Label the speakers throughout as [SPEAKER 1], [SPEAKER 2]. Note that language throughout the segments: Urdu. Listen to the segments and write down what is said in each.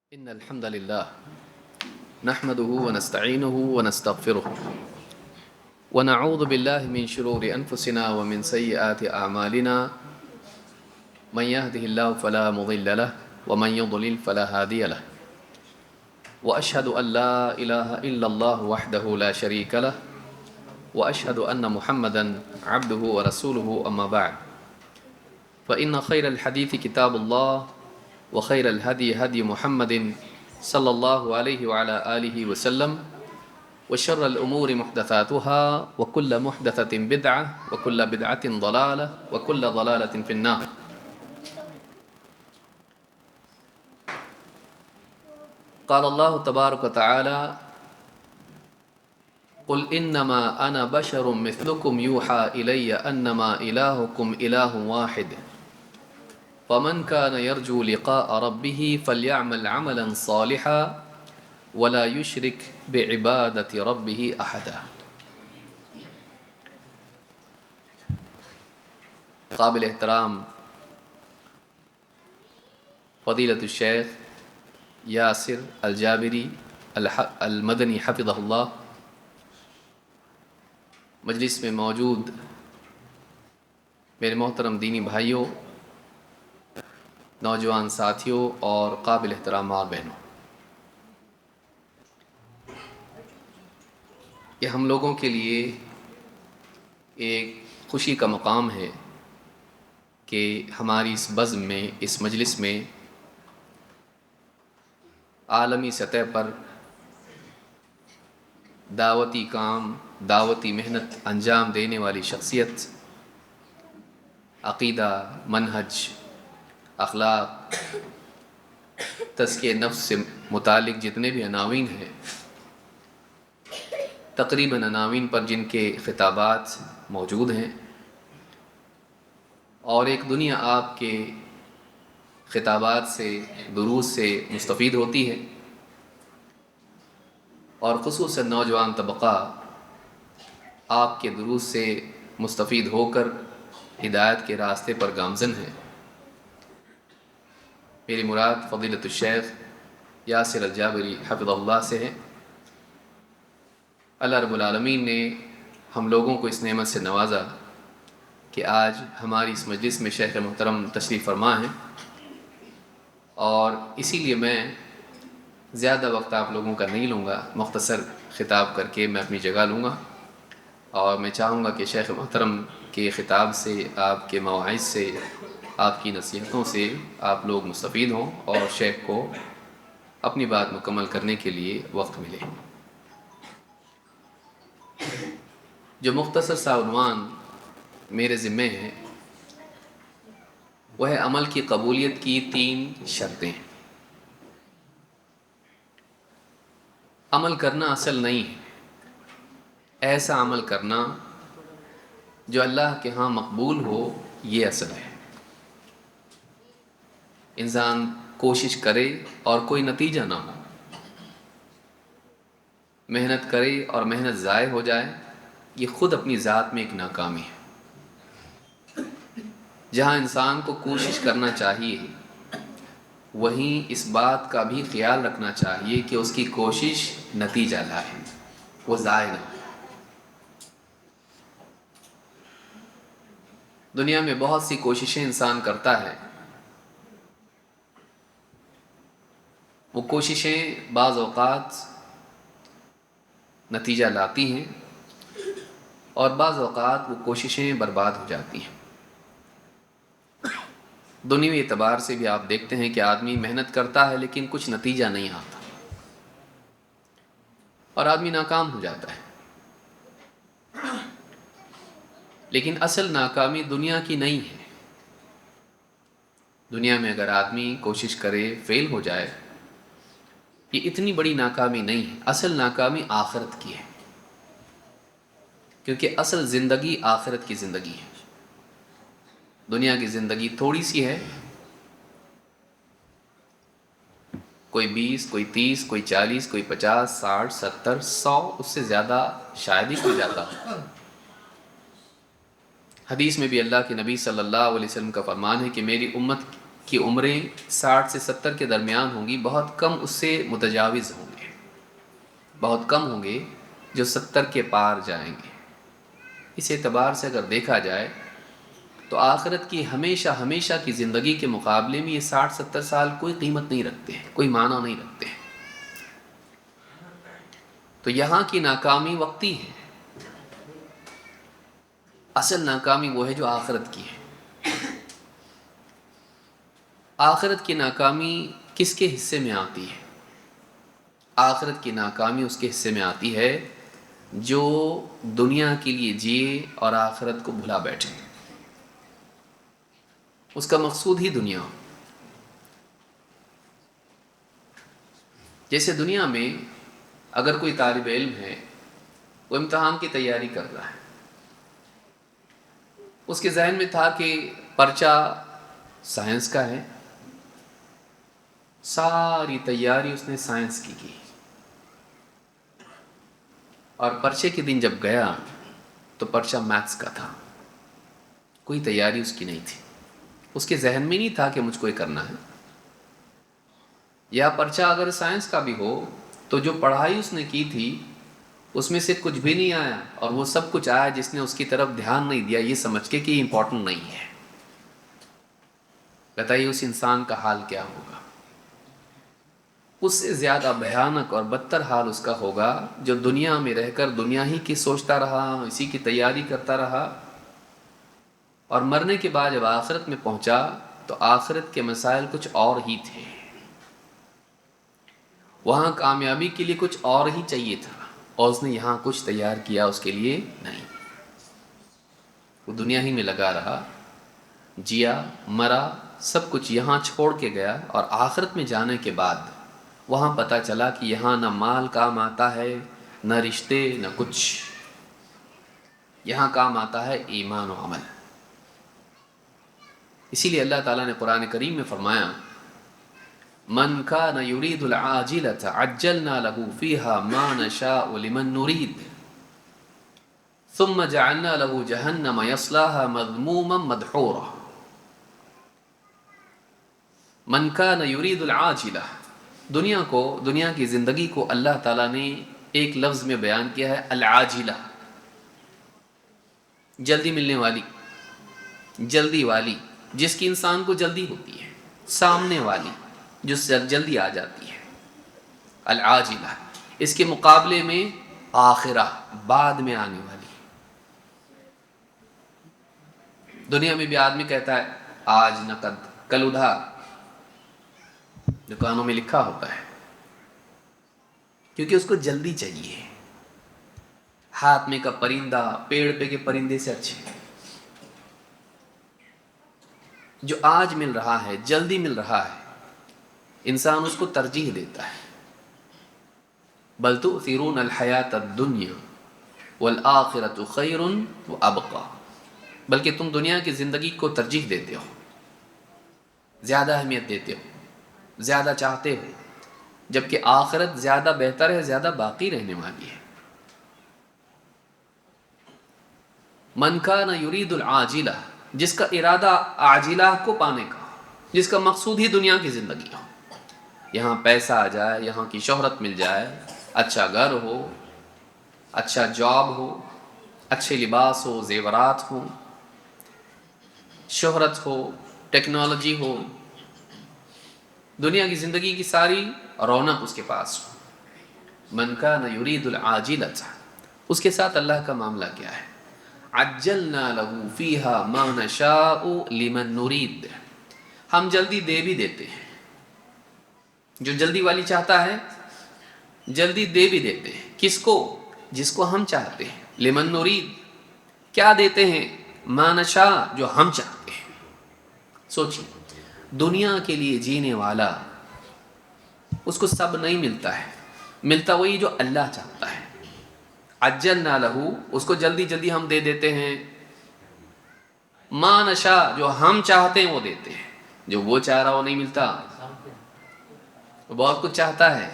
[SPEAKER 1] إن الحمد لله نحمده ونستعينه ونستغفره ونعوذ بالله من شرور أنفسنا ومن سيئات أعمالنا من يهده الله فلا مضل له ومن يضلل فلا هادي له وأشهد أن لا إله إلا الله وحده لا شريك له وأشهد أن محمدا عبده ورسوله أما بعد فإن خير الحديث كتاب الله وخير الهدي هدي محمد صلى الله عليه وعلى آله وسلم وشر الأمور محدثاتها وكل محدثة بدعة وكل بدعة ضلالة وكل ضلالة في النار. قال الله تبارك وتعالى قل إنما أنا بشر مثلكم يوحى إلي أنما إلهكم إله واحد فمن كان يرجو لقاء ربه فليعمل عملا صالحا ولا يشرك بعبادة ربه أحدا. قابل احترام فضیلۃ الشیخ یاسر الجابری المدنی حفظہ اللہ، مجلس میں موجود میرے محترم دینی بھائیوں، نوجوان ساتھیوں اور قابل احترام ماں بہنوں، یہ ہم لوگوں کے لیے ایک خوشی کا مقام ہے کہ ہماری اس بزم میں، اس مجلس میں عالمی سطح پر دعوتی کام، دعوتی محنت انجام دینے والی شخصیت، عقیدہ، منہج، اخلاق، تزکیہ نفس سے متعلق جتنے بھی عناوین ہیں، تقریباً عناوین پر جن کے خطابات موجود ہیں، اور ایک دنیا آپ کے خطابات سے، دروس سے مستفید ہوتی ہے، اور خصوصاً نوجوان طبقہ آپ کے دروس سے مستفید ہو کر ہدایت کے راستے پر گامزن ہے۔ میری مراد فضیلۃ الشیخ یاسر الجابری حفظہ اللہ سے ہے۔ اللہ رب العالمین نے ہم لوگوں کو اس نعمت سے نوازا کہ آج ہماری اس مجلس میں شیخ محترم تشریف فرما ہیں، اور اسی لیے میں زیادہ وقت آپ لوگوں کا نہیں لوں گا، مختصر خطاب کر کے میں اپنی جگہ لوں گا، اور میں چاہوں گا کہ شیخ محترم کے خطاب سے، آپ کے مواعظ سے، آپ کی نصیحتوں سے آپ لوگ مستفید ہوں اور شیخ کو اپنی بات مکمل کرنے کے لیے وقت ملے۔ جو مختصر سا عنوان میرے ذمے ہے وہ ہے عمل کی قبولیت کی 3 شرطیں۔ عمل کرنا اصل نہیں ہے، ایسا عمل کرنا جو اللہ کے ہاں مقبول ہو، یہ اصل ہے۔ انسان کوشش کرے اور کوئی نتیجہ نہ ہو، محنت کرے اور محنت ضائع ہو جائے، یہ خود اپنی ذات میں ایک ناکامی ہے۔ جہاں انسان کو کوشش کرنا چاہیے، وہیں اس بات کا بھی خیال رکھنا چاہیے کہ اس کی کوشش نتیجہ لائے، وہ ضائع نہ ہو۔ دنیا میں بہت سی کوششیں انسان کرتا ہے، وہ کوششیں بعض اوقات نتیجہ لاتی ہیں اور بعض اوقات وہ کوششیں برباد ہو جاتی ہیں۔ دنیوی اعتبار سے بھی آپ دیکھتے ہیں کہ آدمی محنت کرتا ہے لیکن کچھ نتیجہ نہیں آتا اور آدمی ناکام ہو جاتا ہے۔ لیکن اصل ناکامی دنیا کی نہیں ہے۔ دنیا میں اگر آدمی کوشش کرے، فیل ہو جائے، یہ اتنی بڑی ناکامی نہیں ہے۔ اصل ناکامی آخرت کی ہے، کیونکہ اصل زندگی آخرت کی زندگی ہے۔ دنیا کی زندگی تھوڑی سی ہے، کوئی 20، کوئی 30، کوئی 40، کوئی 50، 60، 70، 100، اس سے زیادہ شاید ہی کوئی جاتا ہو۔ حدیث میں بھی اللہ کے نبی صلی اللہ علیہ وسلم کا فرمان ہے کہ میری امت کی عمریں 60 سے 70 کے درمیان ہوں گی، بہت کم اس سے متجاوز ہوں گے، بہت کم ہوں گے جو 70 کے پار جائیں گے۔ اس اعتبار سے اگر دیکھا جائے تو آخرت کی ہمیشہ ہمیشہ کی زندگی کے مقابلے میں یہ 60-70 سال کوئی قیمت نہیں رکھتے ہیں، کوئی معنی نہیں رکھتے ہیں۔ تو یہاں کی ناکامی وقتی ہے، اصل ناکامی وہ ہے جو آخرت کی ہے۔ آخرت کی ناکامی کس کے حصے میں آتی ہے؟ آخرت کی ناکامی اس کے حصے میں آتی ہے جو دنیا کے لیے جیے اور آخرت کو بھلا بیٹھے، اس کا مقصود ہی دنیا ہو۔ جیسے دنیا میں اگر کوئی طالب علم ہے، وہ امتحان کی تیاری کر رہا ہے، اس کے ذہن میں تھا کہ پرچہ سائنس کا ہے، ساری تیاری اس نے سائنس کی اور پرچے کے دن جب گیا تو پرچہ میتھس کا تھا، کوئی تیاری اس کی نہیں تھی، اس کے ذہن میں نہیں تھا کہ مجھ کو یہ کرنا ہے۔ یا پرچہ اگر سائنس کا بھی ہو تو جو پڑھائی اس نے کی تھی اس میں سے کچھ بھی نہیں آیا، اور وہ سب کچھ آیا جس نے اس کی طرف دھیان نہیں دیا یہ سمجھ کے کہ یہ امپورٹنٹ نہیں ہے۔ بتائیے اس انسان کا حال کیا ہوگا؟ اس سے زیادہ بھیانک اور بدتر حال اس کا ہوگا جو دنیا میں رہ کر دنیا ہی کی سوچتا رہا، اسی کی تیاری کرتا رہا، اور مرنے کے بعد جب آخرت میں پہنچا تو آخرت کے مسائل کچھ اور ہی تھے، وہاں کامیابی کے لیے کچھ اور ہی چاہیے تھا، اور اس نے یہاں کچھ تیار کیا اس کے لیے نہیں۔ وہ دنیا ہی میں لگا رہا، جیا مرا سب کچھ یہاں چھوڑ کے گیا، اور آخرت میں جانے کے بعد وہاں پتہ چلا کہ یہاں نہ مال کام آتا ہے، نہ رشتے، نہ کچھ، یہاں کام آتا ہے ایمان و عمل۔ اسی لیے اللہ تعالیٰ نے قرآن کریم میں فرمایا من کان یرید العاجلۃ عجلنا له فیها ما نشاء لمن نرید ثم جعلنا له جہنم یصلاها مذموما مدحورا۔ من کان یرید العاجلہ، دنیا کو، دنیا کی زندگی کو اللہ تعالیٰ نے ایک لفظ میں بیان کیا ہے، العاجلہ، جلدی ملنے والی، جلدی والی، جس کی انسان کو جلدی ہوتی ہے، سامنے والی جو جلدی آ جاتی ہے، العاجلہ۔ اس کے مقابلے میں آخرہ، بعد میں آنے والی۔ دنیا میں بھی آدمی کہتا ہے آج نقد کل ادھار، دکانوں میں لکھا ہوتا ہے، کیونکہ اس کو جلدی چاہیے۔ ہاتھ میں کا پرندہ پیڑ پہ کے پرندے سے اچھے، جو آج مل رہا ہے، جلدی مل رہا ہے، انسان اس کو ترجیح دیتا ہے۔ بل تؤثرون الحیات الدنیا والآخرۃ خیر وابقی، بلکہ تم دنیا کی زندگی کو ترجیح دیتے ہو، زیادہ اہمیت دیتے ہو، زیادہ چاہتے ہو، جبکہ آخرت زیادہ بہتر ہے، زیادہ باقی رہنے والی ہے۔ من کان یرید العاجلہ، جس کا ارادہ عاجلہ کو پانے کا، جس کا مقصود ہی دنیا کی زندگی ہو، یہاں پیسہ آ جائے، یہاں کی شہرت مل جائے، اچھا گھر ہو، اچھا جاب ہو، اچھے لباس ہو، زیورات ہوں، شہرت ہو، ٹیکنالوجی ہو، دنیا کی زندگی کی ساری رونق اس کے پاس ہو۔ من کان یرید العاجلۃ، اس کے ساتھ اللہ کا معاملہ کیا ہے؟ عجلنا له فیہا ما نشاء لمن نرید، ہم جلدی دے بھی دیتے ہیں، جو جلدی والی چاہتا ہے جلدی دے بھی دیتے ہیں، کس کو؟ جس کو ہم چاہتے ہیں، لمن نرید، کیا دیتے ہیں؟ ما نشاء، جو ہم چاہتے ہیں۔ سوچیں، دنیا کے لیے جینے والا اس کو سب نہیں ملتا ہے، ملتا وہی جو اللہ چاہتا ہے۔ عجلنا لہو، اس کو جلدی جلدی ہم دے دیتے ہیں، ما نشاء، جو ہم چاہتے ہیں وہ دیتے ہیں، جو وہ چاہ رہا وہ نہیں ملتا۔ وہ بہت کچھ چاہتا ہے،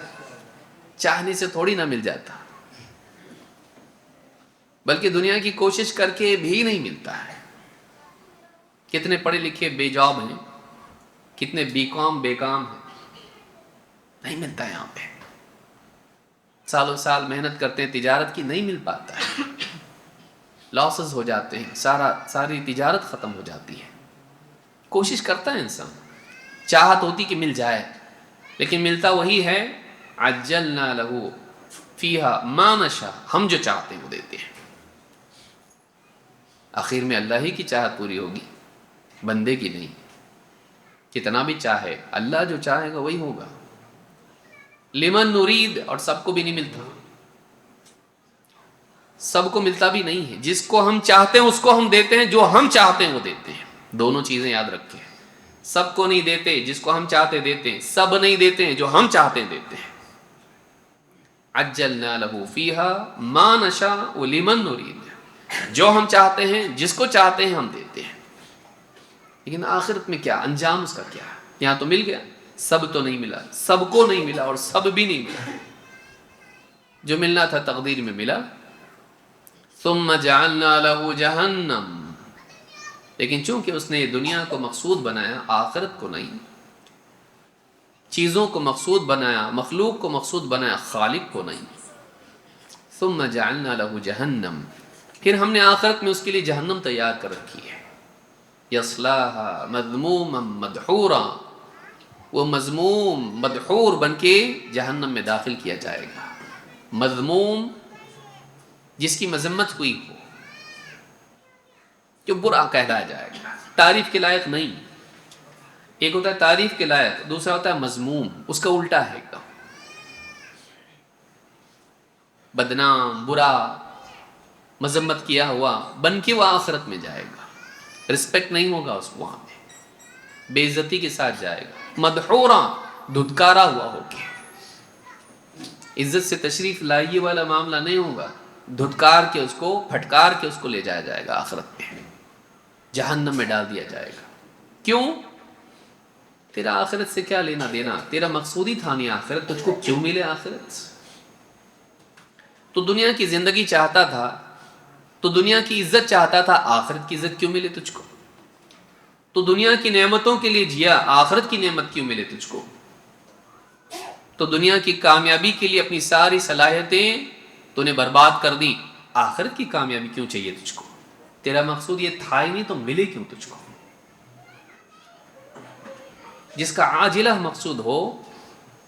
[SPEAKER 1] چاہنے سے تھوڑی نہ مل جاتا، بلکہ دنیا کی کوشش کر کے بھی نہیں ملتا ہے۔ کتنے پڑھے لکھے بے جاب ہیں، کتنے بی کام بے کام ہیں، نہیں ملتا یہاں پہ، سالوں سال محنت کرتے ہیں تجارت کی، نہیں مل پاتا ہے، لاسز ہو جاتے ہیں، ساری تجارت ختم ہو جاتی ہے۔ کوشش کرتا ہے انسان، چاہت ہوتی کہ مل جائے، لیکن ملتا وہی ہے عجلنا لہو فیہا ما نشاء، ہم جو چاہتے ہیں وہ دیتے ہیں۔ آخر میں اللہ ہی کی چاہت پوری ہوگی، بندے کی نہیں۔ کتنا بھی چاہے، اللہ جو چاہے گا وہی ہوگا۔ لمن نرید، اور سب کو بھی نہیں ملتا، سب کو ملتا بھی نہیں ہے۔ جس کو ہم چاہتے ہیں اس کو ہم دیتے ہیں، جو ہم چاہتے ہیں وہ دیتے ہیں۔ دونوں چیزیں یاد رکھیں، سب کو نہیں دیتے، جس کو ہم چاہتے دیتے ہیں، سب نہیں دیتے ہیں، جو ہم چاہتے ہیں دیتے ہیں۔ عجلنا لہ فیہا ما نشاء لمن نرید، جو ہم چاہتے ہیں، جس کو چاہتے ہیں ہم دیتے ہیں۔ لیکن آخرت میں کیا انجام، اس کا کیا ہے؟ یہاں تو مل گیا، سب تو نہیں ملا، سب کو نہیں ملا، اور سب بھی نہیں ملا۔ جو ملنا تھا تقدیر میں ملا۔ ثم جعلنا لہ جہنم، لیکن چونکہ اس نے دنیا کو مقصود بنایا، آخرت کو نہیں، چیزوں کو مقصود بنایا، مخلوق کو مقصود بنایا، خالق کو نہیں۔ ثم جعلنا لہ جہنم، پھر ہم نے آخرت میں اس کے لیے جہنم تیار کر رکھی ہے۔ یصلاھا مذموما مدحورا، وہ مذموم مدحور بن کے جہنم میں داخل کیا جائے گا۔ مذموم، جس کی مذمت ہوئی ہو، جو برا کہلایا جائے گا، تعریف کے لائق نہیں۔ ایک ہوتا ہے تعریف کے لائق، دوسرا ہوتا ہے مذموم، اس کا الٹا ہے ایک دم، بدنام، برا، مذمت کیا ہوا بن کے وہ آخرت میں جائے گا۔ رسپیکٹ نہیں ہوگا اس کو، وہاں پہ بے عزتی کے ساتھ جائے گا۔ مدحورا، دھتکارا ہوا ہو کے، عزت سے تشریف لائیے والا معاملہ نہیں ہوگا، دھتکار کے اس کو، پھٹکار کے اس کو لے جایا جائے گا آخرت میں، جہنم میں ڈال دیا جائے گا۔ کیوں؟ تیرا آخرت سے کیا لینا دینا؟ تیرا مقصود ہی تھا نہیں آخرت، تجھ کو کیوں ملے آخرت؟ تو دنیا کی زندگی چاہتا تھا، تو دنیا کی عزت چاہتا تھا، آخرت کی عزت کیوں ملے تجھ کو؟ تو دنیا کی نعمتوں کے لیے جیا، آخرت کی نعمت کیوں ملے تجھ کو؟ تو دنیا کی کامیابی کے لیے اپنی ساری صلاحیتیں تو نے برباد کر دی، آخرت کی کامیابی کیوں چاہیے تجھ کو؟ تیرا مقصود یہ تھا ہی نہیں تو ملے کیوں تجھ کو؟ جس کا عاجلہ مقصود ہو،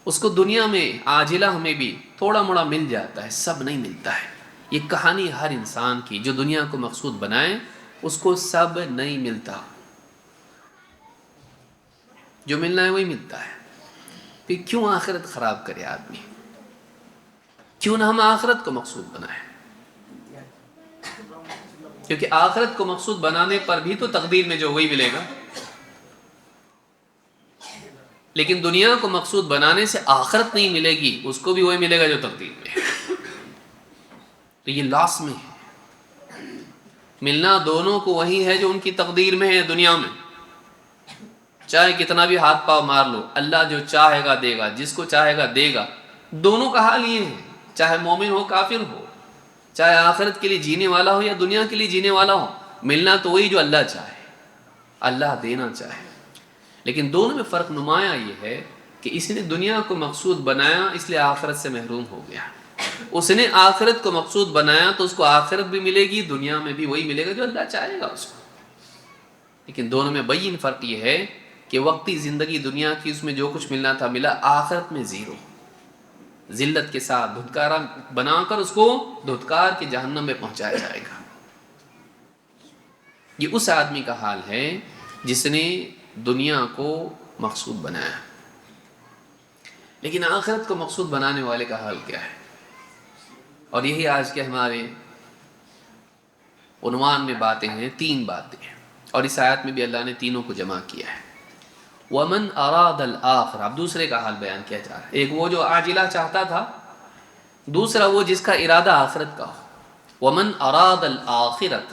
[SPEAKER 1] اس کو دنیا میں عاجلہ میں بھی تھوڑا موڑا مل جاتا ہے، سب نہیں ملتا ہے۔ یہ کہانی ہر انسان کی، جو دنیا کو مقصود بنائے اس کو سب نہیں ملتا، جو ملنا ہے وہی ملتا ہے۔ پھر کیوں آخرت خراب کرے آدمی؟ کیوں نہ ہم آخرت کو مقصود بنائیں؟ کیونکہ آخرت کو مقصود بنانے پر بھی تو تقدیر میں جو وہی ملے گا، لیکن دنیا کو مقصود بنانے سے آخرت نہیں ملے گی، اس کو بھی وہی ملے گا جو تقدیر میں ہے۔ تو یہ لاس میں ہے، ملنا دونوں کو وہی ہے جو ان کی تقدیر میں ہے دنیا میں۔ چاہے کتنا بھی ہاتھ پاؤ مار لو، اللہ جو چاہے گا دے گا، جس کو چاہے گا دے گا۔ دونوں کا حال یہ ہے، چاہے مومن ہو کافر ہو، چاہے آخرت کے لیے جینے والا ہو یا دنیا کے لیے جینے والا ہو، ملنا تو وہی جو اللہ چاہے، اللہ دینا چاہے۔ لیکن دونوں میں فرق نمایاں یہ ہے کہ اس نے دنیا کو مقصود بنایا، اس لیے آخرت سے محروم ہو گیا۔ اس نے آخرت کو مقصود بنایا تو اس کو آخرت بھی ملے گی، دنیا میں بھی وہی ملے گا جو اللہ چاہے گا اس کو۔ لیکن دونوں میں بین فرق یہ ہے کہ وقتی زندگی دنیا کی، اس میں جو کچھ ملنا تھا ملا، آخرت میں زیرو، ذلت کے ساتھ دھتکارا بنا کر اس کو دھتکار کے جہنم میں پہنچایا جائے گا۔ یہ اس آدمی کا حال ہے جس نے دنیا کو مقصود بنایا، لیکن آخرت کو مقصود بنانے والے کا حال کیا ہے؟ اور یہی آج کے ہمارے عنوان میں باتیں ہیں، تین باتیں ہیں، اور اس آیت میں بھی اللہ نے تینوں کو جمع کیا ہے۔ وَمَنْ أَرَادَ الْآخِرَةَ، اب دوسرے کا حال بیان کیا جا رہا ہے۔ ایک وہ جو عاجلہ چاہتا تھا، دوسرا وہ جس کا ارادہ آخرت کا ہو۔ وَمَنْ أَرَادَ الْآخِرَةَ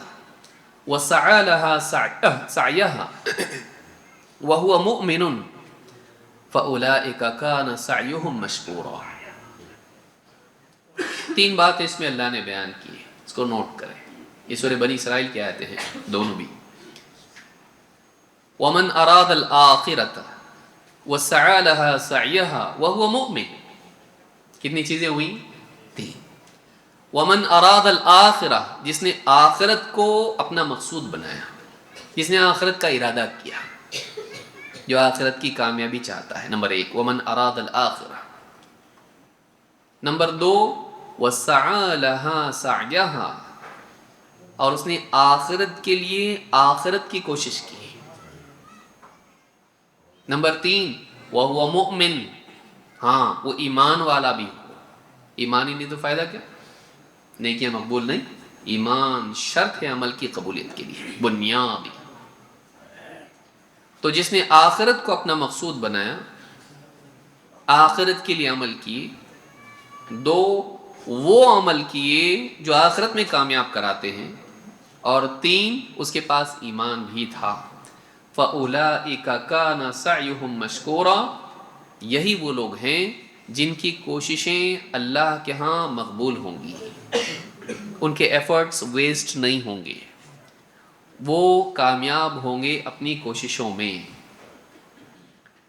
[SPEAKER 1] وَسَعَى لَهَا سَعْيَهَا وَهُوَ مُؤْمِنٌ فَأُولَئِكَ كَانَ سَعْيُهُمْ مَشْكُورًا۔ تین بات اس میں اللہ نے بیان کی ہے، اس کو نوٹ کریں۔ یہ سورہ بنی اسرائیل کی آیتیں ہیں دونوں بھی۔ وَمَنْ أَرَادَ الْآخِرَةَ، وَسَعَى لَهَا سَعْيَهَا وَهُوَ مُؤْمِنٌ. کتنی چیزیں ہوئی؟ 3. وَمَنْ أَرَادَ الْآخِرَةَ، جس نے آخرت کو اپنا مقصود بنایا، جس نے آخرت کا ارادہ کیا، جو آخرت کی کامیابی چاہتا ہے. نمبر 1 وَمَنْ أَرَادَ الْآخِرَةَ. نمبر 2 وَسَعَى لَهَا سَعْيَهَا، اور اس نے آخرت کے لیے آخرت کی کوشش کی. نمبر 3 وَهُوَ مُؤْمِن، ہاں وہ ایمان والا بھی ہو. ایمان ہی نہیں تو فائدہ کیا؟ نیکیاں مقبول نہیں. ایمان شرط ہے عمل کی قبولیت کے لیے، بنیادی. تو جس نے آخرت کو اپنا مقصود بنایا، آخرت کے لیے عمل کیے. 2 وہ عمل کیے جو آخرت میں کامیاب کراتے ہیں. اور 3 اس کے پاس ایمان بھی تھا. فَأُولَئِكَ كَانَ سَعْيُهُمْ مَشْكُورًا، یہی وہ لوگ ہیں جن کی کوششیں اللہ کے ہاں مقبول ہوں گی، ان کے ایفرٹس ویسٹ نہیں ہوں گے، وہ کامیاب ہوں گے اپنی کوششوں میں.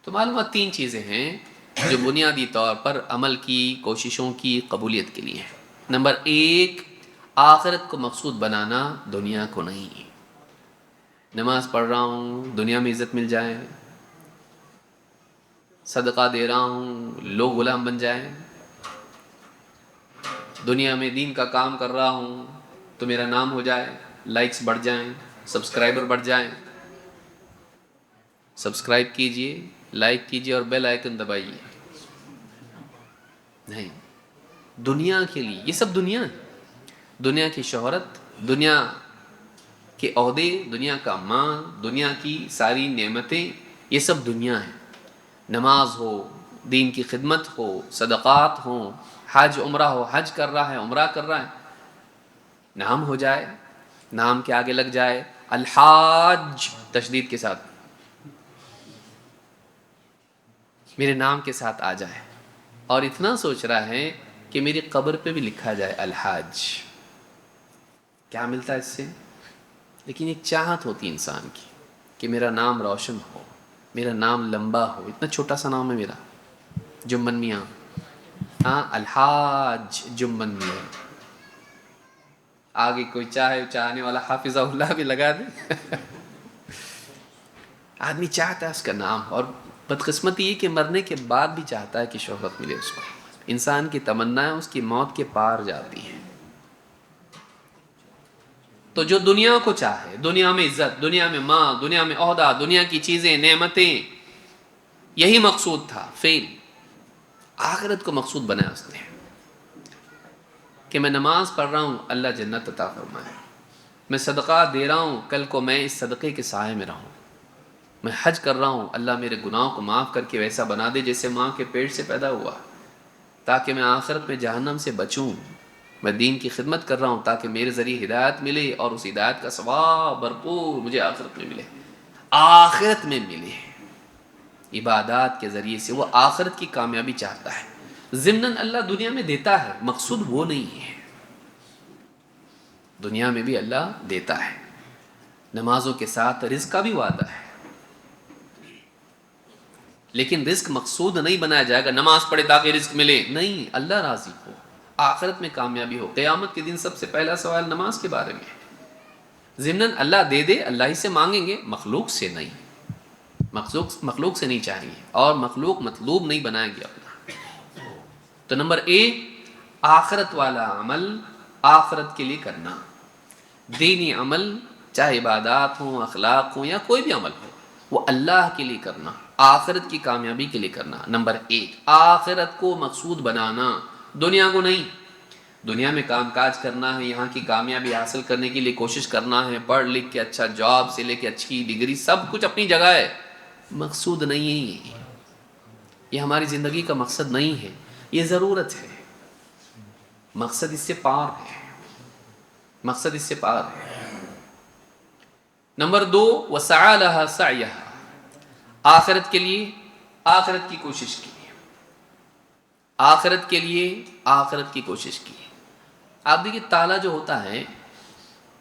[SPEAKER 1] تو معلومات 3 چیزیں ہیں جو بنیادی طور پر عمل کی کوششوں کی قبولیت کے لیے ہیں. نمبر 1 آخرت کو مقصود بنانا، دنیا کو نہیں. نماز پڑھ رہا ہوں دنیا میں عزت مل جائے، صدقہ دے رہا ہوں لوگ غلام بن جائیں، دنیا میں دین کا کام کر رہا ہوں تو میرا نام ہو جائے، لائکس بڑھ جائیں، سبسکرائبر بڑھ جائیں. سبسکرائب کیجئے، لائک کیجئے اور بیل آئیکن دبائیے. نہیں، دنیا کے لیے یہ سب دنیا ہے. دنیا کی شہرت، دنیا کے عہدے، دنیا کا مال، دنیا کی ساری نعمتیں، یہ سب دنیا ہے. نماز ہو، دین کی خدمت ہو، صدقات ہوں، حج عمرہ ہو، حج کر رہا ہے عمرہ کر رہا ہے، نام ہو جائے، نام کے آگے لگ جائے الحاج تشدید کے ساتھ، میرے نام کے ساتھ آ جائے. اور اتنا سوچ رہا ہے کہ میری قبر پہ بھی لکھا جائے الحاج. کیا ملتا ہے اس سے؟ لیکن ایک چاہت ہوتی انسان کی کہ میرا نام روشن ہو، میرا نام لمبا ہو. اتنا چھوٹا سا نام ہے میرا، جمن میاں. ہاں، الحاج جمن میاں. آگے کوئی چاہنے والا حافظہ اللہ بھی لگا دے. آدمی چاہتا ہے اس کا نام، اور بدقسمتی یہ کہ مرنے کے بعد بھی چاہتا ہے کہ شہرت ملے اس کو. انسان کی تمنا اس کی موت کے پار جاتی ہے. تو جو دنیا کو چاہے، دنیا میں عزت، دنیا میں ماں، دنیا میں عہدہ، دنیا کی چیزیں، نعمتیں، یہی مقصود تھا، فیل. آخرت کو مقصود بنایا اس نے کہ میں نماز پڑھ رہا ہوں اللہ جنت عطا فرمائے، میں صدقہ دے رہا ہوں کل کو میں اس صدقے کے سائے میں رہوں، میں حج کر رہا ہوں اللہ میرے گناہوں کو معاف کر کے ویسا بنا دے جیسے ماں کے پیٹ سے پیدا ہوا، تاکہ میں آخرت میں جہنم سے بچوں. میں دین کی خدمت کر رہا ہوں تاکہ میرے ذریعے ہدایت ملے اور اس ہدایت کا ثواب بھرپور مجھے آخرت میں ملے. آخرت میں ملے، عبادات کے ذریعے سے وہ آخرت کی کامیابی چاہتا ہے. ضمناً اللہ دنیا میں دیتا ہے، مقصود وہ نہیں ہے. دنیا میں بھی اللہ دیتا ہے، نمازوں کے ساتھ رزق کا بھی وعدہ ہے. لیکن رزق مقصود نہیں بنایا جائے گا نماز پڑھے تاکہ رزق ملے، نہیں. اللہ راضی ہو، آخرت میں کامیابی ہو. قیامت کے دن سب سے پہلا سوال نماز کے بارے میں. ضمناً اللہ دے دے، اللہ ہی سے مانگیں گے، مخلوق سے نہیں. مخلوق سے نہیں چاہیں گے، اور مخلوق مطلوب نہیں بنائیں گے اپنا. تو نمبر 1 آخرت والا عمل آخرت کے لیے کرنا. دینی عمل چاہے عبادات ہوں، اخلاق ہوں، یا کوئی بھی عمل ہو، وہ اللہ کے لیے کرنا، آخرت کی کامیابی کے لیے کرنا. نمبر 1 آخرت کو مقصود بنانا، دنیا کو نہیں. دنیا میں کام کاج کرنا ہے، یہاں کی کامیابی حاصل کرنے کے لیے کوشش کرنا ہے، پڑھ لکھ کے اچھا جاب سے لے کے اچھی ڈگری، سب کچھ اپنی جگہ ہے، مقصود نہیں ہے. یہ ہماری زندگی کا مقصد نہیں ہے، یہ ضرورت ہے. مقصد اس سے پار ہے، مقصد اس سے پار ہے. نمبر 2 وَسَعَى لَهَا سَعْيَهَا، آخرت کے لیے آخرت کی کوشش کی، آخرت کے لیے آخرت کی کوشش کی. آپ دیکھیے تالا جو ہوتا ہے،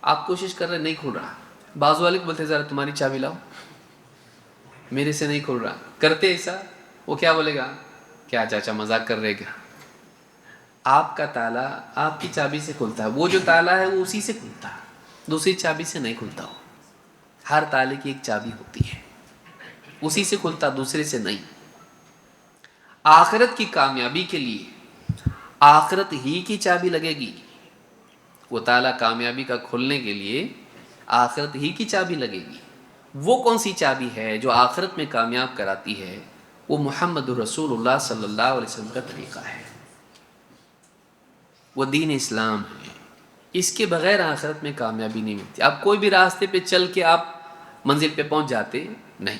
[SPEAKER 1] آپ کوشش کر رہے نہیں کھل رہا، بازو والے کو بولتے ذرا تمہاری چابی لاؤ، میرے سے نہیں کھل رہا، کرتے ایسا، وہ کیا بولے گا؟ کیا چاچا مذاق کر رہے کیا؟ آپ کا تالا آپ کی چابی سے کھلتا ہے، وہ جو تالا ہے وہ اسی سے کھلتا ہے، دوسری چابی سے نہیں کھلتا ہو۔ ہر تالے کی ایک چابی ہوتی ہے، اسی سے کھلتا، دوسرے سے نہیں۔ آخرت کی کامیابی کے لیے آخرت ہی کی چابی لگے گی، وہ تالا کامیابی کا کھلنے کے لیے آخرت ہی کی چابی لگے گی۔ وہ کون سی چابی ہے جو آخرت میں کامیاب کراتی ہے؟ وہ محمد رسول اللہ صلی اللہ علیہ وسلم کا طریقہ ہے، وہ دین اسلام ہے۔ اس کے بغیر آخرت میں کامیابی نہیں ملتی۔ آپ کوئی بھی راستے پہ چل کے آپ منزل پہ پہنچ جاتے نہیں۔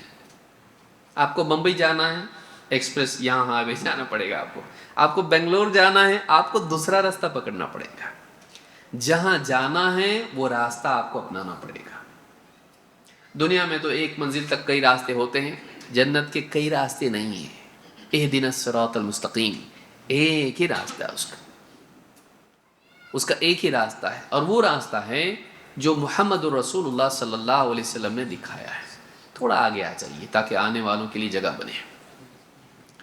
[SPEAKER 1] آپ کو بمبئی جانا ہے، ایکسپریس یہاں ہائی وے جانا پڑے گا آپ کو بنگلور جانا ہے، آپ کو دوسرا راستہ پکڑنا پڑے گا۔ جہاں جانا ہے وہ راستہ آپ کو اپنانا پڑے گا۔ دنیا میں تو ایک منزل تک کئی راستے ہوتے ہیں، جنت کے کئی راستے نہیں ہیں۔ اہدنا الصراط المستقیم، ایک ہی راستہ ہے اس کا ایک ہی راستہ ہے، اور وہ راستہ ہے جو محمد الرسول اللہ صلی اللہ علیہ وسلم نے دکھایا ہے۔ تھوڑا آگے آ جائیے تاکہ آنے والوں کے لیے جگہ بنے،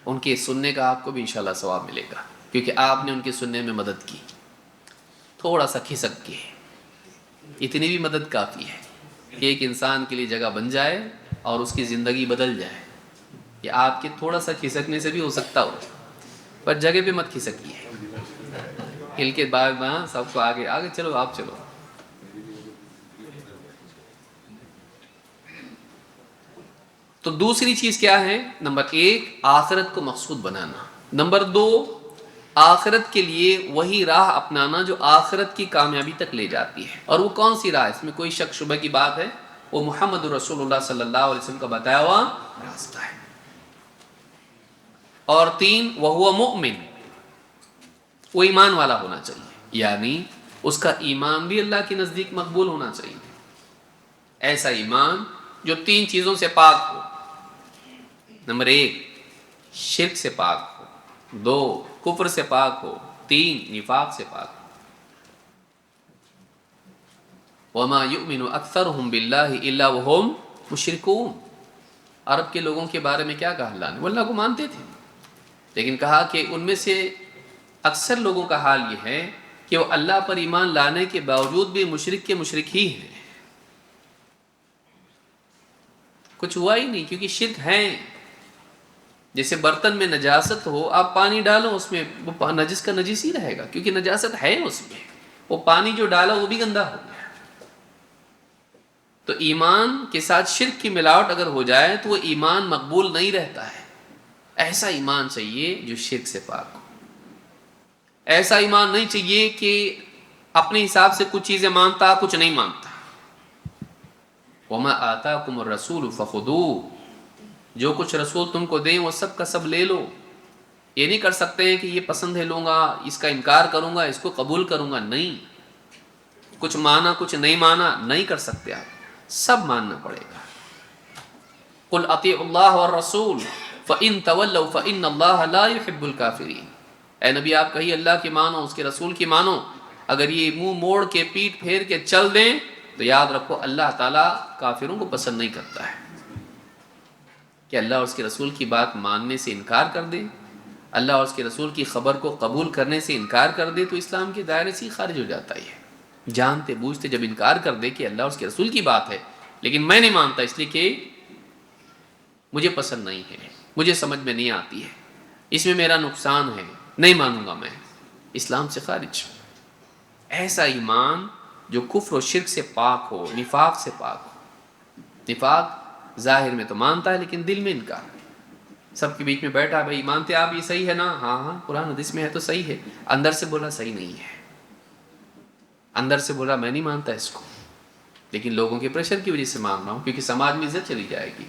[SPEAKER 1] ان کے سننے کا آپ کو بھی انشاءاللہ ثواب ملے گا، کیونکہ آپ نے ان کے سننے میں مدد کی۔ تھوڑا سا کھسک کے، اتنی بھی مدد کافی ہے کہ ایک انسان کے لیے جگہ بن جائے اور اس کی زندگی بدل جائے۔ یہ آپ کے تھوڑا سا کھسکنے سے بھی ہو سکتا ہو، پر جگہ پہ مت کھسکیے، ہل کے بعد سب کو آگے آگے چلو، آپ چلو۔ تو دوسری چیز کیا ہے؟ نمبر 1 آخرت کو مقصود بنانا، نمبر 2 آخرت کے لیے وہی راہ اپنانا جو آخرت کی کامیابی تک لے جاتی ہے۔ اور وہ کون سی راہ؟ اس میں کوئی شک شبہ کی بات ہے، وہ محمد رسول اللہ صلی اللہ علیہ وسلم کا بتایا ہوا راستہ ہے۔ اور 3 وہو مؤمن، وہ ایمان والا ہونا چاہیے، یعنی اس کا ایمان بھی اللہ کے نزدیک مقبول ہونا چاہیے۔ ایسا ایمان جو 3 چیزوں سے پاک ہو۔ نمبر 1 شرک سے پاک ہو، 2 کفر سے پاک ہو، 3 نفاق سے پاک ہو۔ وَمَا يُؤْمِنُ أَكْثَرُهُمْ بِاللَّهِ إِلَّا وَهُمْ مُشْرِكُونَ۔ عرب کے لوگوں کے بارے میں کیا کہا اللہ نے؟ وہ اللہ کو مانتے تھے، لیکن کہا کہ ان میں سے اکثر لوگوں کا حال یہ ہے کہ وہ اللہ پر ایمان لانے کے باوجود بھی مشرک کے مشرک ہی ہیں، کچھ ہوا ہی نہیں، کیونکہ شرک ہے۔ جیسے برتن میں نجاست ہو، آپ پانی ڈالو اس میں، وہ نجس کا نجس ہی رہے گا، کیونکہ نجاست ہے اس میں۔ وہ پانی جو ڈالا وہ بھی گندا ہو گیا۔ تو ایمان کے ساتھ شرک کی ملاوٹ اگر ہو جائے تو وہ ایمان مقبول نہیں رہتا ہے۔ ایسا ایمان چاہیے جو شرک سے پاک ہو۔ ایسا ایمان نہیں چاہیے کہ اپنے حساب سے کچھ چیزیں مانتا کچھ نہیں مانتا۔ وَمَا آتَاكُمُ الرَّسُولُ فَخُذُوهُ، جو کچھ رسول تم کو دیں وہ سب کا سب لے لو۔ یہ نہیں کر سکتے ہیں کہ یہ پسند ہے لوں گا، اس کا انکار کروں گا، اس کو قبول کروں گا، نہیں۔ کچھ مانا کچھ نہیں مانا نہیں کر سکتے، آپ سب ماننا پڑے گا۔ قُلْ أَطِيعُوا اللَّهَ وَالرَّسُولَ فَإِن تَوَلَّوْا فَإِنَّ اللَّهَ لَا يُحِبُّ الْكَافِرِينَ۔ اے نبی آپ کہیے اللہ کی مانو، اس کے رسول کی مانو۔ اگر یہ منہ موڑ کے پیٹ پھیر کے چل دیں تو یاد رکھو اللہ تعالیٰ کافروں کو پسند نہیں کرتا ہے۔ کہ اللہ اور اس کے رسول کی بات ماننے سے انکار کر دے، اللہ اور اس کے رسول کی خبر کو قبول کرنے سے انکار کر دے تو اسلام کے دائرے سے خارج ہو جاتا ہے۔ جانتے بوجھتے جب انکار کر دے کہ اللہ اور اس کے رسول کی بات ہے لیکن میں نہیں مانتا اس لیے کہ مجھے پسند نہیں ہے، مجھے سمجھ میں نہیں آتی ہے، اس میں میرا نقصان ہے، نہیں مانوں گا، میں اسلام سے خارج۔ ایسا ایمان جو کفر و شرک سے پاک ہو، نفاق سے پاک ہو۔ نفاق ظاہر میں تو مانتا ہے لیکن دل میں انکار، سب کے بیچ میں بیٹھا، بھائی مانتے آپ یہ صحیح ہے نا؟ ہاں ہاں قرآن حدیث میں ہے تو صحیح ہے، اندر سے بولا صحیح نہیں ہے، اندر سے بولا میں نہیں مانتا اس کو، لیکن لوگوں کے پریشر کی وجہ سے مان رہا ہوں، کیونکہ سماج میں عزت چلی جائے گی،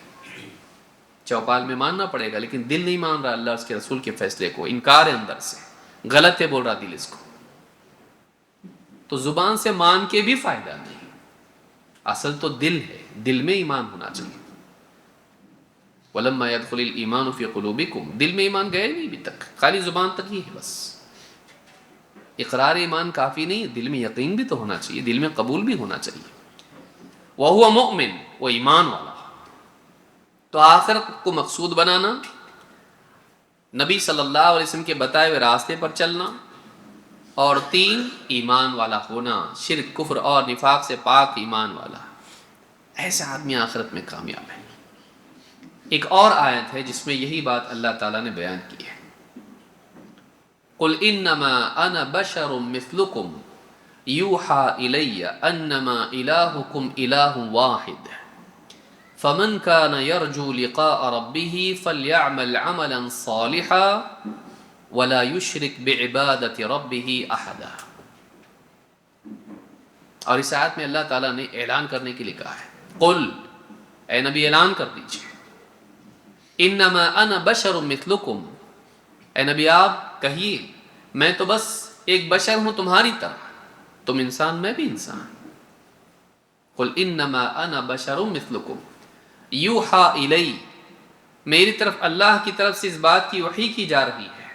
[SPEAKER 1] چوپال میں ماننا پڑے گا، لیکن دل نہیں مان رہا اللہ اس کے رسول کے فیصلے کو، انکار ہے اندر سے، غلط ہے بول رہا دل اس کو، تو زبان سے مان کے بھی فائدہ نہیں، اصل تو دل ہے، دل میں ایمان ہونا چاہیے۔ وَلَمَّا يَدْخُلِ الْإِيمَانُ فِي قُلُوبِكُمْ، دل میں ایمان گئے نہیں ابھی تک، خالی زبان تک ہی ہے بس۔ اقرار ایمان کافی نہیں، دل میں یقین بھی تو ہونا چاہیے، دل میں قبول بھی ہونا چاہیے۔ وَهُوَ مُؤْمِن، وہ ایمان والا۔ تو آخرت کو مقصود بنانا، نبی صلی اللہ علیہ وسلم کے بتائے ہوئے راستے پر چلنا، اور 3 ایمان والا ہونا، شرک کفر اور نفاق سے پاک ایمان والا، ایسا آدمی آخرت میں کامیاب ہے۔ ایک اور آیت ہے جس میں یہی بات اللہ تعالیٰ نے بیان کی ہے، قل انما انا بشر مثلکم یوحى الی انما الہکم الہ واحد فمن كان يرجو لقاء ربه فليعمل عملا صالحا ولا يشرك بعبادة ربه احدا۔ اور اس آیت میں اللہ تعالیٰ نے اعلان کرنے کے لیے کہا ہے، قل، اے نبی اعلان کر دیجئے، انما انا بشر مثلکم، اے نبی آپ کہیے میں تو بس ایک بشر ہوں تمہاری طرح، تم انسان میں بھی انسان۔ قل انما انا بشر مثلکم یوحى الی، میری طرف اللہ کی طرف سے اس بات کی وحی کی جا رہی ہے،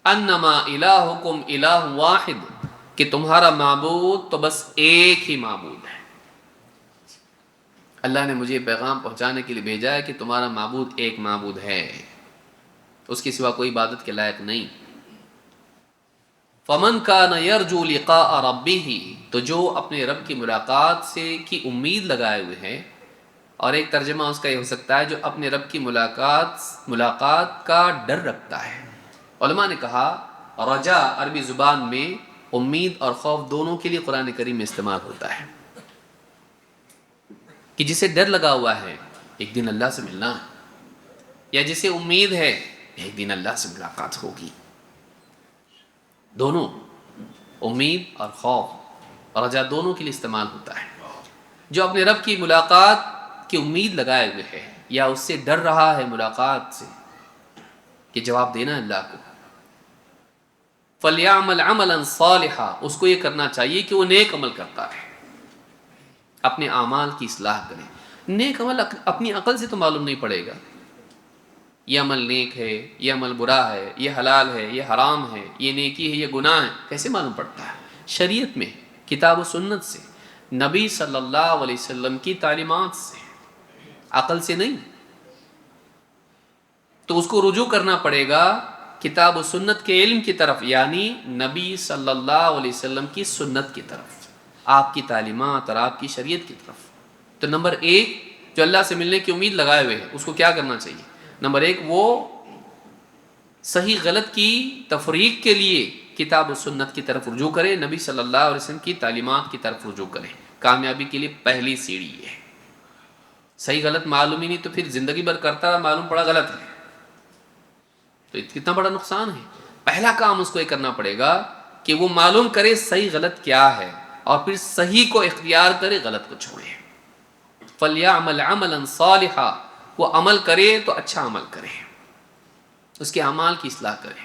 [SPEAKER 1] انما الہکم الہ واحد، کہ تمہارا معبود تو بس ایک ہی معبود ہے۔ اللہ نے مجھے پیغام پہنچانے کے لیے بھیجا ہے کہ تمہارا معبود ایک معبود ہے، اس کے سوا کوئی عبادت کے لائق نہیں۔ فمن کان یرجو لقاء ربہ، تو جو اپنے رب کی ملاقات سے کی امید لگائے ہوئے ہیں، اور ایک ترجمہ اس کا یہ ہو سکتا ہے جو اپنے رب کی ملاقات کا ڈر رکھتا ہے۔ علماء نے کہا رجا عربی زبان میں امید اور خوف دونوں کے لیے قرآن کریم میں استعمال ہوتا ہے، کہ جسے ڈر لگا ہوا ہے ایک دن اللہ سے ملنا ہے، یا جسے امید ہے ایک دن اللہ سے ملاقات ہوگی۔ دونوں، امید اور خوف اور رجا دونوں کے لیے استعمال ہوتا ہے۔ جو اپنے رب کی ملاقات کی امید لگائے ہوئے ہے یا اس سے ڈر رہا ہے ملاقات سے کہ جواب دینا اللہ کو، فَلْيَعْمَلْ عَمَلًا صَالِحًا، اس کو یہ کرنا چاہیے کہ وہ نیک عمل کرتا ہے، اپنے اعمال کی اصلاح کرے۔ نیک عمل اپنی عقل سے تو معلوم نہیں پڑے گا، یہ عمل نیک ہے، یہ عمل برا ہے، یہ حلال ہے، یہ حرام ہے، یہ نیکی ہے، یہ گناہ ہے، کیسے معلوم پڑتا ہے؟ شریعت میں، کتاب و سنت سے، نبی صلی اللہ علیہ وسلم کی تعلیمات سے، عقل سے نہیں۔ تو اس کو رجوع کرنا پڑے گا کتاب و سنت کے علم کی طرف، یعنی نبی صلی اللہ علیہ وسلم کی سنت کی طرف، آپ کی تعلیمات اور آپ کی شریعت کی طرف۔ تو نمبر 1 جو اللہ سے ملنے کی امید لگائے ہوئے ہے اس کو کیا کرنا چاہیے؟ نمبر 1 وہ صحیح غلط کی تفریق کے لیے کتاب و سنت کی طرف رجوع کرے، نبی صلی اللہ علیہ وسلم کی تعلیمات کی طرف رجوع کرے۔ کامیابی کے لیے پہلی سیڑھی ہے۔ صحیح غلط معلوم ہی نہیں تو پھر زندگی بھر کرتا معلوم پڑا غلط ہے، تو کتنا بڑا نقصان ہے۔ پہلا کام اس کو یہ کرنا پڑے گا کہ وہ معلوم کرے صحیح غلط کیا ہے، اور پھر صحیح کو اختیار کرے، غلط کو چھوڑے۔ فَلْيَعْمَلْ عَمَلًا صَالِحًا، وہ عمل کرے تو اچھا عمل کرے، اس کے اعمال کی اصلاح کرے،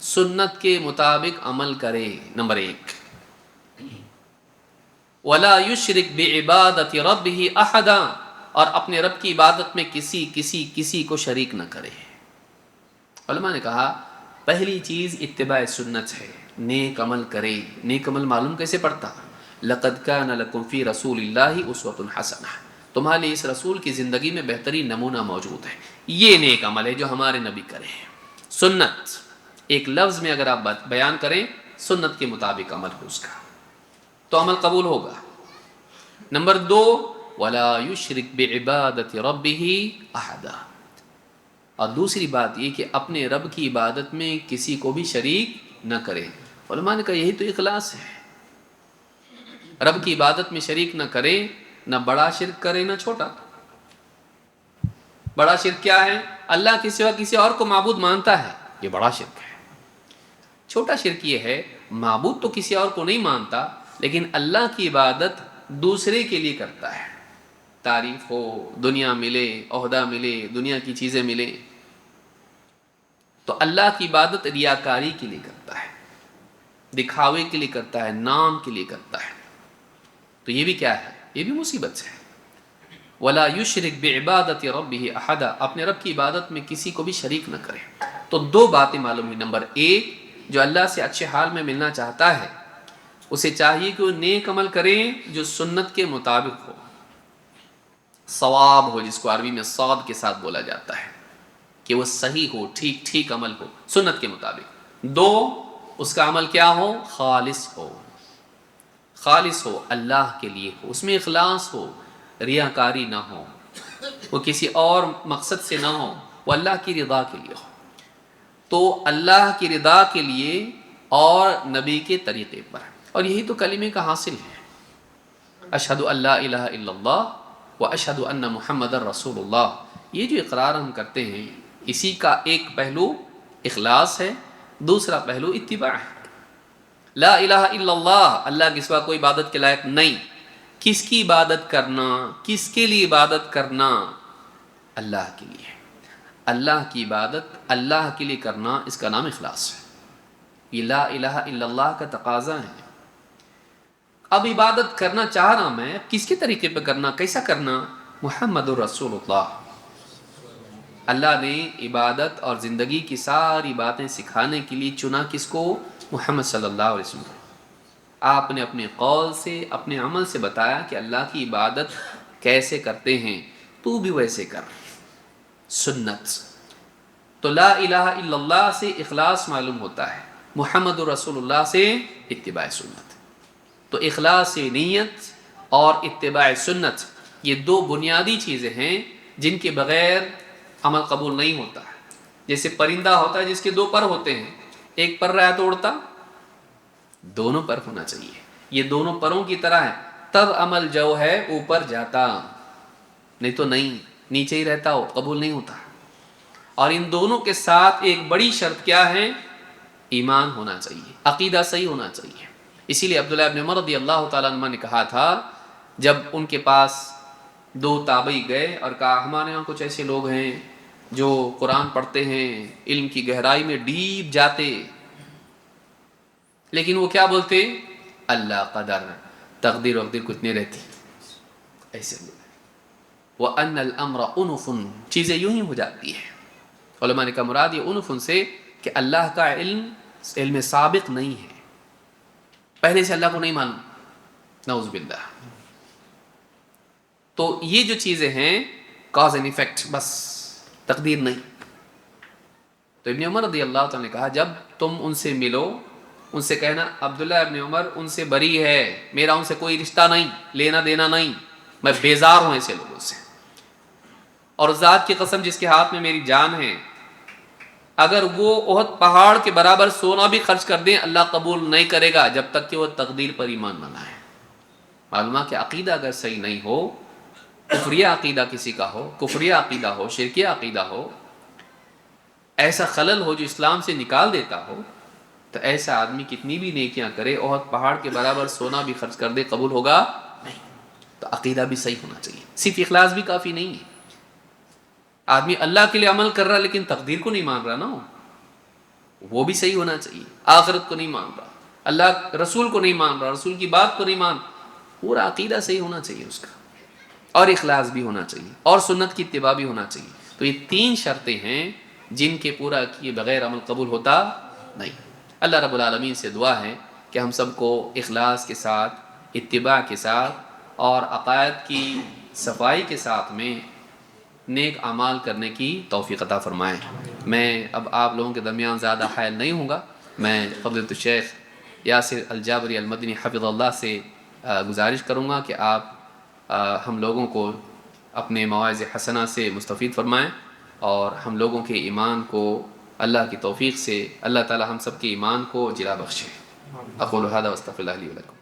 [SPEAKER 1] سنت کے مطابق عمل کرے۔ نمبر 1، وَلَا يُشْرِكْ بِعِبَادَةِ رَبِّهِ أَحَدًا، اور اپنے رب کی عبادت میں کسی کو شریک نہ کرے۔ علماء نے کہا پہلی چیز اتباع سنت ہے، نیک عمل کرے۔ نیک عمل معلوم کیسے پڑتا؟ لَقَدْ كَانَ لَكُمْ فِي رَسُولِ اللَّهِ أُسْوَةٌ حَسَنَةٌ، تمہارے لیے اس رسول کی زندگی میں بہترین نمونہ موجود ہے۔ یہ نیک عمل ہے جو ہمارے نبی کرے ہیں۔ سنت ایک لفظ میں اگر آپ بیان کریں، سنت کے مطابق عمل ہو اس کا، تو عمل قبول ہوگا۔ نمبر 2، وَلَا يُشْرِكْ بِعِبَادَةِ رَبِّهِ أَحَدًا، اور دوسری بات یہ کہ اپنے رب کی عبادت میں کسی کو بھی شریک نہ کرے۔ علماء نے کہا یہی تو اخلاص ہے، رب کی عبادت میں شریک نہ کرے، نہ بڑا شرک کرے نہ چھوٹا۔ بڑا شرک کیا ہے؟ اللہ کے سوا کسی اور کو معبود مانتا ہے، یہ بڑا شرک ہے۔ چھوٹا شرک یہ ہے معبود تو کسی اور کو نہیں مانتا، لیکن اللہ کی عبادت دوسرے کے لیے کرتا ہے، تعریف ہو، دنیا ملے، عہدہ ملے، دنیا کی چیزیں ملے، تو اللہ کی عبادت ریاکاری کے لیے کرتا ہے، دکھاوے کے لیے کرتا ہے، نام کے لیے کرتا ہے۔ تو یہ بھی کیا ہے؟ یہ بھی مصیبت ہے۔ وَلَا يُشْرِكْ بِعِبَادَةِ رَبِّهِ أَحَدًا، اپنے رب کی عبادت میں کسی کو بھی شریک نہ کرے۔ تو 2 باتیں معلوم ہوئی۔ نمبر 1، جو اللہ سے اچھے حال میں ملنا چاہتا ہے اسے چاہیے کہ وہ نیک عمل کرے جو سنت کے مطابق ہو، صواب ہو، جس کو عربی میں صاد کے ساتھ بولا جاتا ہے، کہ وہ صحیح ہو، ٹھیک ٹھیک عمل ہو سنت کے مطابق۔ دو، اس کا عمل کیا ہو؟ خالص ہو، خالص ہو، اللہ کے لیے ہو، اس میں اخلاص ہو، ریاکاری نہ ہو، وہ کسی اور مقصد سے نہ ہو، وہ اللہ کی رضا کے لیے ہو۔ تو اللہ کی رضا کے لیے اور نبی کے طریقے پر، اور یہی تو کلمے کا حاصل ہے، اشہد ان لا الہ الا اللہ و اشہد ان محمد رسول اللہ۔ یہ جو اقرار ہم کرتے ہیں، اسی کا ایک پہلو اخلاص ہے، دوسرا پہلو اتباع ہے۔ لا الہ الا اللہ، اللہ کے سوا کوئی عبادت کے لائق نہیں۔ کس کی عبادت کرنا؟ کس کے لیے عبادت کرنا؟ اللہ کے لیے۔ اللہ کی عبادت اللہ کے لیے کرنا، اس کا نام اخلاص ہے۔ یہ لا الہ الا اللہ کا تقاضا ہے۔ اب عبادت کرنا چاہ رہا میں، کس کے طریقے پہ کرنا، کیسا کرنا؟ محمد الرسول اللہ۔ اللہ نے عبادت اور زندگی کی ساری باتیں سکھانے کے لیے چنا کس کو؟ محمد صلی اللہ علیہ وسلم۔ آپ نے اپنے قول سے، اپنے عمل سے بتایا کہ اللہ کی عبادت کیسے کرتے ہیں، تو بھی ویسے کر۔ سنت تو لا الہ الا اللہ سے اخلاص معلوم ہوتا ہے، محمد رسول اللہ سے اتباع سنت۔ تو اخلاص نیت اور اتباع سنت، یہ دو بنیادی چیزیں ہیں جن کے بغیر عمل قبول نہیں ہوتا ہے۔ جیسے پرندہ ہوتا ہے جس کے دو پر ہوتے ہیں، ایک پر رہا تو اڑتا، دونوں پر ہونا چاہیے۔ یہ دونوں پروں کی طرح ہے، تب عمل جو ہے اوپر جاتا، نہیں تو نہیں، نیچے ہی رہتا ہو، قبول نہیں ہوتا۔ اور ان دونوں کے ساتھ ایک بڑی شرط کیا ہے؟ ایمان ہونا چاہیے، عقیدہ صحیح ہونا چاہیے۔ اسی لیے عبداللہ ابن عمر رضی اللہ تعالیٰ عنہ نے کہا تھا، جب ان کے پاس دو تابعی گئے اور کہا ہمارے یہاں کچھ ایسے لوگ ہیں جو قرآن پڑھتے ہیں، علم کی گہرائی میں ڈیپ جاتے، لیکن وہ کیا بولتے؟ اللہ قدر، تقدیر وقدیر کچھ نہیں رہتی، ایسے بولے۔ وَأَنَّ الْأَمْرَ أُنُفٌ، چیزیں یوں ہی ہو جاتی ہیں۔ علماء نے کہا مراد یہ انفن سے کہ اللہ کا علم سابق نہیں ہے، پہلے سے اللہ کو نہیں معلوم، نعوذ باللہ۔ تو یہ جو چیزیں ہیں کاز اینڈ ایفیکٹ، بس تقدیر نہیں۔ تو ابن عمر رضی اللہ تعالیٰ نے کہا جب تم ان سے ملو، ان سے کہنا عبداللہ ابن عمر ان سے بری ہے، میرا ان سے کوئی رشتہ نہیں، لینا دینا نہیں، میں بیزار ہوں ایسے لوگوں سے، اور ذات کی قسم جس کے ہاتھ میں میری جان ہے، اگر وہ احد پہاڑ کے برابر سونا بھی خرچ کر دیں اللہ قبول نہیں کرے گا جب تک کہ وہ تقدیر پر ایمان نہ لائے۔ معلوم ہے کہ عقیدہ اگر صحیح نہیں ہو، کفریہ عقیدہ کسی کا ہو، کفریہ عقیدہ ہو، شرکیہ عقیدہ ہو، ایسا خلل ہو جو اسلام سے نکال دیتا ہو، تو ایسا آدمی کتنی بھی نیکیاں کرے، احد پہاڑ کے برابر سونا بھی خرچ کر دے، قبول ہوگا نہیں۔ تو عقیدہ بھی صحیح ہونا چاہیے، صرف اخلاص بھی کافی نہیں ہے۔ آدمی اللہ کے لیے عمل کر رہا لیکن تقدیر کو نہیں مان رہا نا، وہ بھی صحیح ہونا چاہیے۔ آخرت کو نہیں مان رہا، اللہ رسول کو نہیں مان رہا، رسول کی بات کو نہیں مان، پورا عقیدہ صحیح ہونا چاہیے اس کا، اور اخلاص بھی ہونا چاہیے، اور سنت کی اتباع بھی ہونا چاہیے۔ تو یہ تین شرطیں ہیں جن کے پورا کیے بغیر عمل قبول ہوتا نہیں۔ اللہ رب العالمین سے دعا ہے کہ ہم سب کو اخلاص کے ساتھ، اتباع کے ساتھ اور عقائد کی صفائی کے ساتھ میں نیک اعمال کرنے کی توفیق عطا فرمائے۔ میں اب آپ لوگوں کے درمیان زیادہ حائل نہیں ہوں گا، میں فضیلۃ الشیخ یاسر الجابری المدنی حفظ اللہ سے گزارش کروں گا کہ آپ ہم لوگوں کو اپنے مواعظ حسنہ سے مستفید فرمائیں، اور ہم لوگوں کے ایمان کو اللہ کی توفیق سے اللہ تعالی ہم سب کے ایمان کو جلا بخشے۔ اقول ھذا واستغفر اللہ لی ولکم۔